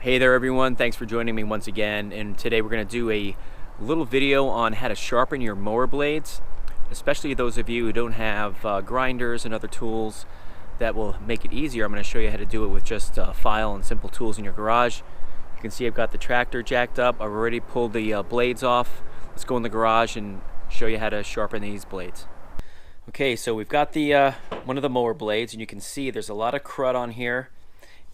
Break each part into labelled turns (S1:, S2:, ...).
S1: Hey there everyone, thanks for joining me once again, and today we're going to do a little video on how to sharpen your mower blades, especially those of you who don't have grinders and other tools that will make it easier. I'm going to show you how to do it with just file and simple tools in your garage. You can see I've got the tractor jacked up. I've already pulled the blades off. Let's go in the garage and show you how to sharpen these blades. Okay, so we've got the one of the mower blades, and you can see there's a lot of crud on here,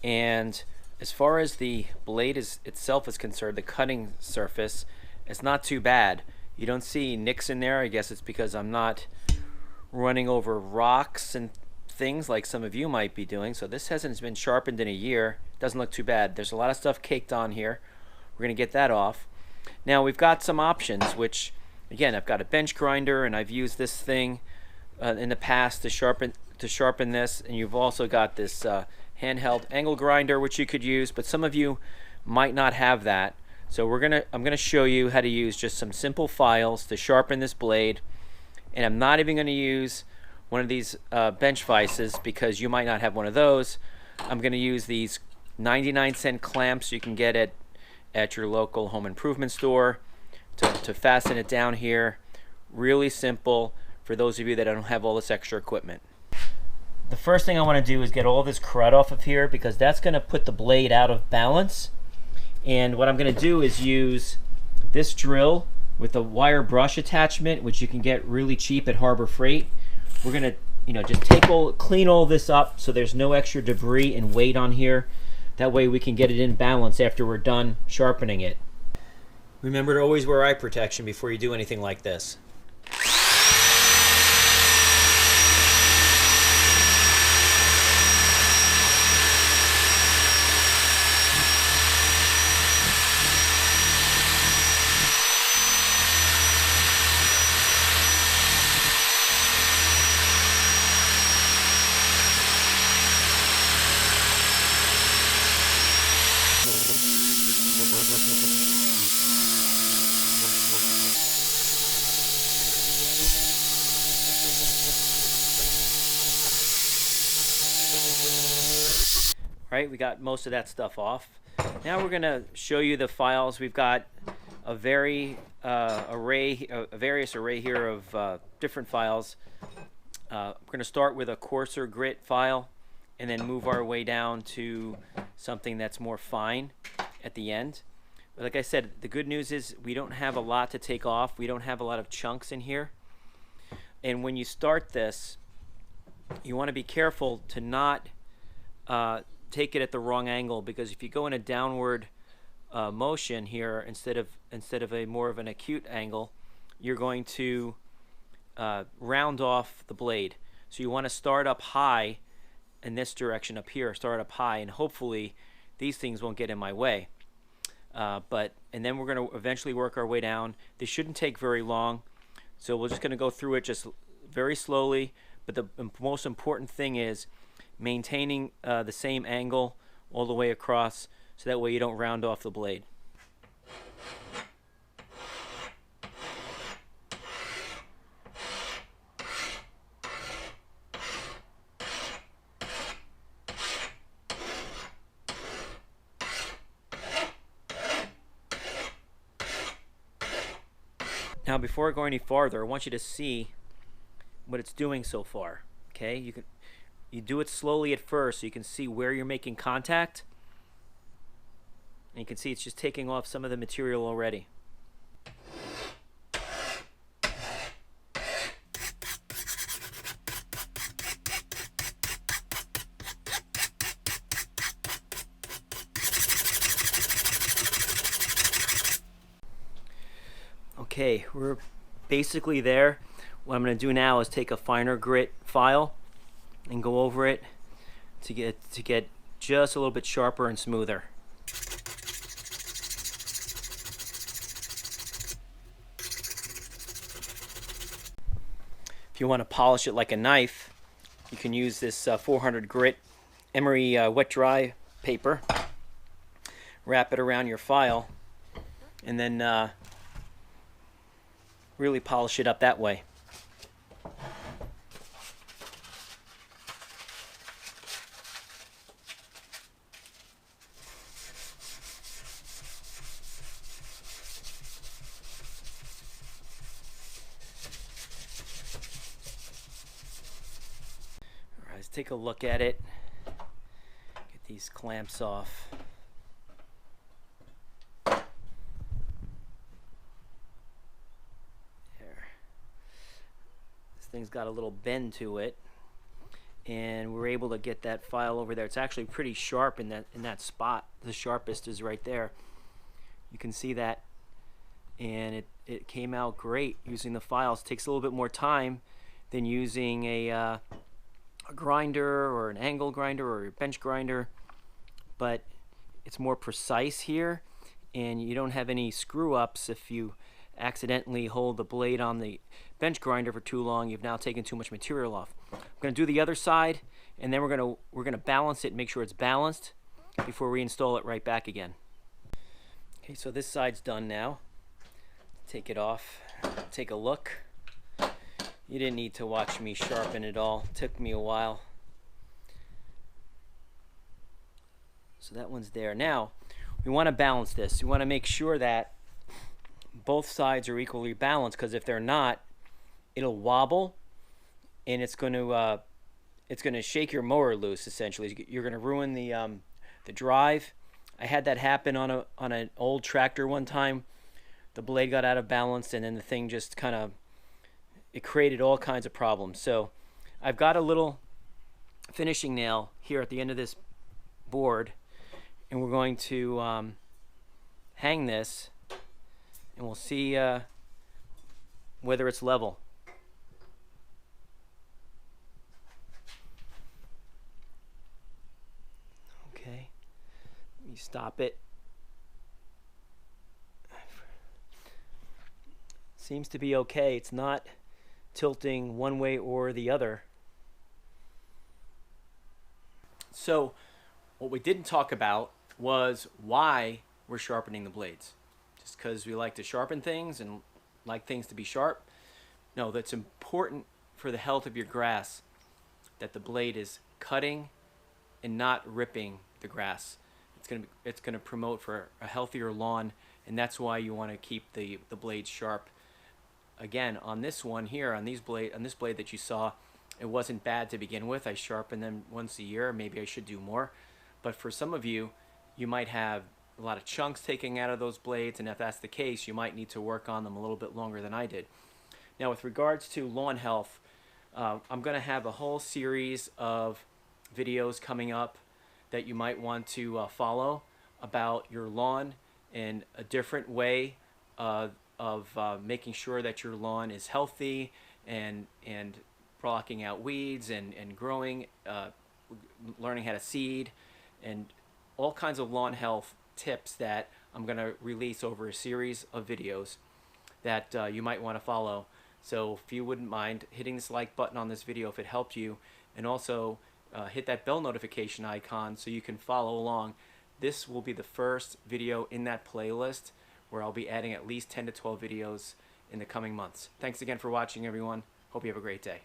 S1: and as far as the blade itself is concerned, the cutting surface, it's not too bad. You don't see nicks in there. I guess it's because I'm not running over rocks and things like some of you might be doing. So this hasn't been sharpened in a year. Doesn't look too bad. There's a lot of stuff caked on here. We're going to get that off. Now we've got some options, which again, I've got a bench grinder, and I've used this thing in the past to sharpen this, and you've also got this handheld angle grinder, which you could use, but some of you might not have that. So I'm gonna show you how to use just some simple files to sharpen this blade, and I'm not even going to use one of these bench vices because you might not have one of those. I'm going to use these 99-cent clamps you can get at your local home improvement store to fasten it down here. Really simple for those of you that don't have all this extra equipment. The first thing I want to do is get all this crud off of here, because that's going to put the blade out of balance. And what I'm going to do is use this drill with a wire brush attachment, which you can get really cheap at Harbor Freight. We're going to just clean all this up so there's no extra debris and weight on here. That way we can get it in balance after we're done sharpening it. Remember to always wear eye protection before you do anything like this. Right, we got most of that stuff off. Now we're going to show you the files. We've got a various array here of different files. We're going to start with a coarser grit file and then move our way down to something that's more fine at the end. But like I said, the good news is we don't have a lot to take off. We don't have a lot of chunks in here. And when you start this, you want to be careful to not take it at the wrong angle, because if you go in a downward motion here instead of a more of an acute angle, you're going to round off the blade. So you want to start up high in this direction up here, start up high, and hopefully these things won't get in my way. And then we're going to eventually work our way down. This shouldn't take very long, so we're just going to go through it just very slowly. But the most important thing is maintaining the same angle all the way across, so that way you don't round off the blade. Now before I go any farther, I want you to see what it's doing so far. Okay, you do it slowly at first so you can see where you're making contact. And you can see it's just taking off some of the material already. Okay, we're basically there. What I'm going to do now is take a finer grit file and go over it to get just a little bit sharper and smoother. If you want to polish it like a knife, you can use this 400 grit emery wet dry paper. Wrap it around your file and then really polish it up that way. take a look at it. Get these clamps off. There. This thing's got a little bend to it, and we're able to get that file over there. It's actually pretty sharp in that spot. The sharpest is right there. You can see that, and it came out great using the files. It takes a little bit more time than using a grinder or an angle grinder or a bench grinder, but it's more precise here, and you don't have any screw ups if you accidentally hold the blade on the bench grinder for too long. You've now taken too much material off. I'm going to do the other side, and then we're going to balance it and make sure it's balanced before we install it right back again. Okay, so this side's done now. Take it off, take a look. You didn't need to watch me sharpen it all. It took me a while. So that one's there. Now, we want to balance this. We want to make sure that both sides are equally balanced, because if they're not, it'll wobble, and it's going to shake your mower loose. Essentially, you're going to ruin the drive. I had that happen on an old tractor one time. The blade got out of balance, and then the thing just it created all kinds of problems. So I've got a little finishing nail here at the end of this board, and we're going to hang this, and we'll see whether it's level. Okay, let me stop it. Seems to be okay. It's not tilting one way or the other. So what we didn't talk about was why we're sharpening the blades. Just because we like to sharpen things and like things to be sharp? No, that's important for the health of your grass, that the blade is cutting and not ripping the grass. It's gonna promote for a healthier lawn, and that's why you want to keep the blades sharp. Again, on this one here, on this blade that you saw, it wasn't bad to begin with. I sharpen them once a year. Maybe I should do more. But for some of you, you might have a lot of chunks taking out of those blades, and if that's the case, you might need to work on them a little bit longer than I did. Now, with regards to lawn health, I'm going to have a whole series of videos coming up that you might want to follow about your lawn in a different way of making sure that your lawn is healthy and blocking out weeds and growing, learning how to seed, and all kinds of lawn health tips that I'm going to release over a series of videos that you might want to follow. So if you wouldn't mind hitting this like button on this video if it helped you, and also hit that bell notification icon so you can follow along. This will be the first video in that playlist where I'll be adding at least 10 to 12 videos in the coming months. Thanks again for watching, everyone. Hope you have a great day.